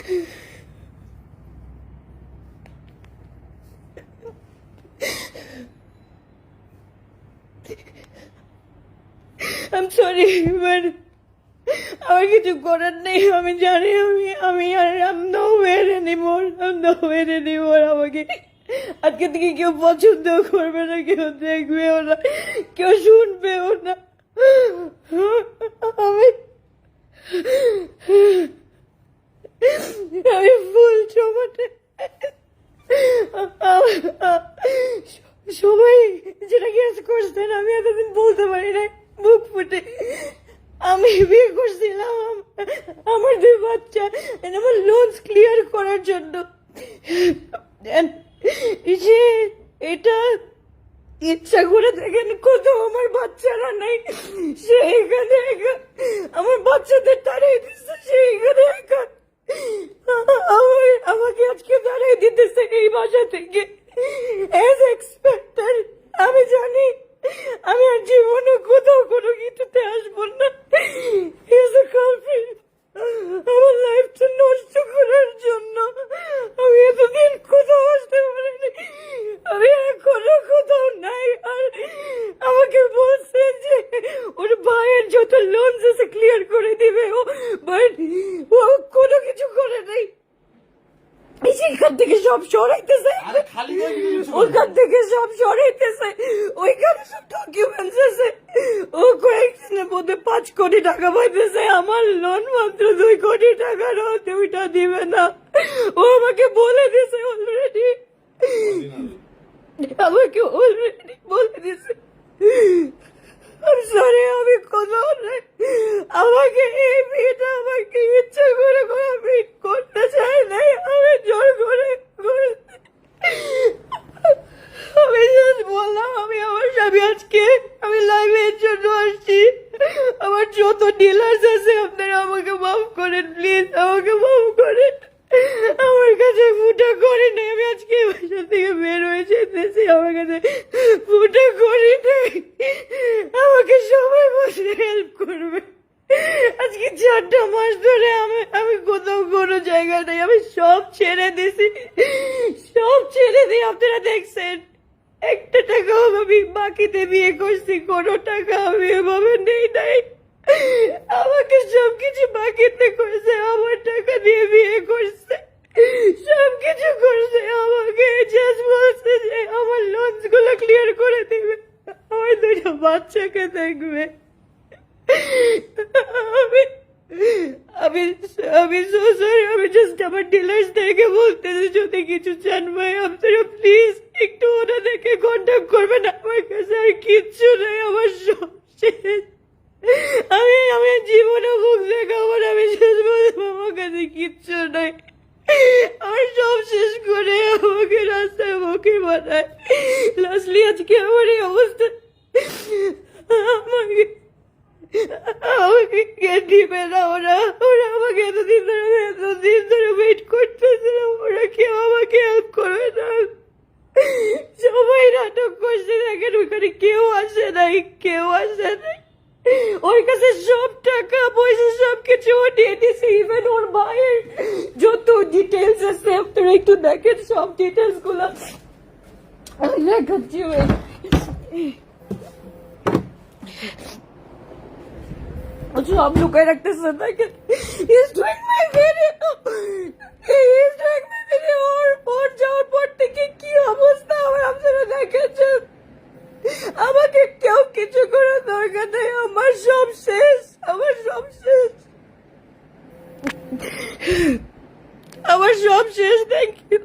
I'm sorry, but আমার কিছু করার নেই। আমি জানি আমি আর I'm nowhere anymore. আমাকে আজকে থেকে কেউ পছন্দ করবে না, কেউ দেখবেও না, কেউ শুনবেও না। আমি ফুল জমাতে সবাই যেটা গেস করছেন আমি এতদিন বলতে পারি না মুখ ফুটে। আমি বিয়ে করছিলাম আমার 2 বাচ্চা, আমার লোনস ক্লিয়ার করার জন্য। যে এটা ইচ্ছা করে দেখেন কত আমার বাচ্চারা নাই, সে এখানে আমার বাচ্চাদের তাড়িয়ে দিচ্ছে, সে এখানে আমাকে আজকে তাড়িয়ে দিতেছে এই বাসা থেকে as expected। আমি জানি আমি আর জীবনে কোথাও কোনো কিছুতে আসবো না। আমার লাইফটা নষ্ট করার জন্য আমি এতদিন কোথাও আসতে পারিনি, আমি এখনো কোথাও নাই। আর আমাকে বলছে যে ওর ভাইয়ের যত লোন আছে ক্লিয়ার করে দিবে, ও কোনো কিছু করে নাই। সেখান থেকে সব সরাইতেছে, ওখান থেকে সব সরাইতেছে, ওইখানে সব ডকুমেন্টস আছে। ও কয়েকদিনের মধ্যে 5 কোটি টাকা পাইতেছে, আমার লোন মাত্র 2 কোটি টাকার, ওইটা দিবে না। ও আমাকে বলে দিছে অলরেডি, I'm sorry, আমি কোথাও নাই। আমাকে এই বিয়েটা আমাকে ইচ্ছে করে আমি করতে চাই নাই, আমি জোর করে আমি জাস্ট বললাম আমি আমার স্বামী আজকে আমি লাইভে এর জন্য আসছি। আমার যত ডিলার্স আছে আপনারা আমাকে মাফ করেন, প্লিজ আমাকে মাফ করেন। আমার কাছে ফুটা করে নেই, আমি আজকে বাসা থেকে বের হয়ে যেতেছি, আমার কাছে ফুটা করে নেই। আমাকে সবাই বসে হেল্প করবে। আজকে 4টা মাস ধরে আমি কোথাও কোনো জায়গা নেই, আমি সব ছেড়ে দিছি, সব ছেড়ে দিয়ে আপনারা দেখছেন। 1টা টাকাও আমি বাকিতে বিয়ে করছি, কোনো টাকা আমি এভাবে নেই নাই। আমাকে সবকিছু বাকিতে করছে, আমার টাকা দিয়ে বিয়ে করছে, সবকিছু করছে। আমাকে জাস্ট বলছে যে আমার লোনস গুলো ক্লিয়ার করে দিবে, আমার 2টা বাচ্চাকে দেখবে। আমি সো সরি, আমি জাস্ট আমার ডিলার্স থেকে বলতেছি যদি কিছু চান ভাই আপনারা প্লিজ একটু ওনাদেরকে কন্ট্যাক্ট করবেন। আমার কাছে আর কিচ্ছু নেই, আমার সব শেষ। আমি জীবনে মুখ দেখাবো না, আমি শেষ বলবো আমার কাছে কিচ্ছু নাই। আমার সব শেষ করে আমাকে রাস্তায় মুখে বানায়। লাস্টলি আজকে আমার এই অবস্থা, আমাকে দিবে না। ওরা আমাকে এতদিন ধরে ওয়েট করতেছিল, ওরা কেউ আমাকে হেল্প করবে না। সবাই নাটক করছে, দেখেন ওখানে কেউ আসে নাই। ওর কাছে সব টাকা পয়সা সবকিছু ও দিয়ে দিছে, ইভেন ওর ভাইয়ের যত ডিটেলস আছে আপনারা একটু দেখেন, সব ডিটেলস গুলো দেখাচ্ছি। সব লুকায় রাখতেছে, দেখেন ওর যাওয়ার পর থেকে কি অবস্থা আমার আপনারা দেখেছেন। আমাকে কেউ কিছু করার দরকার নেই, আমার সব শেষ, আমার সব শেষ। Thank you.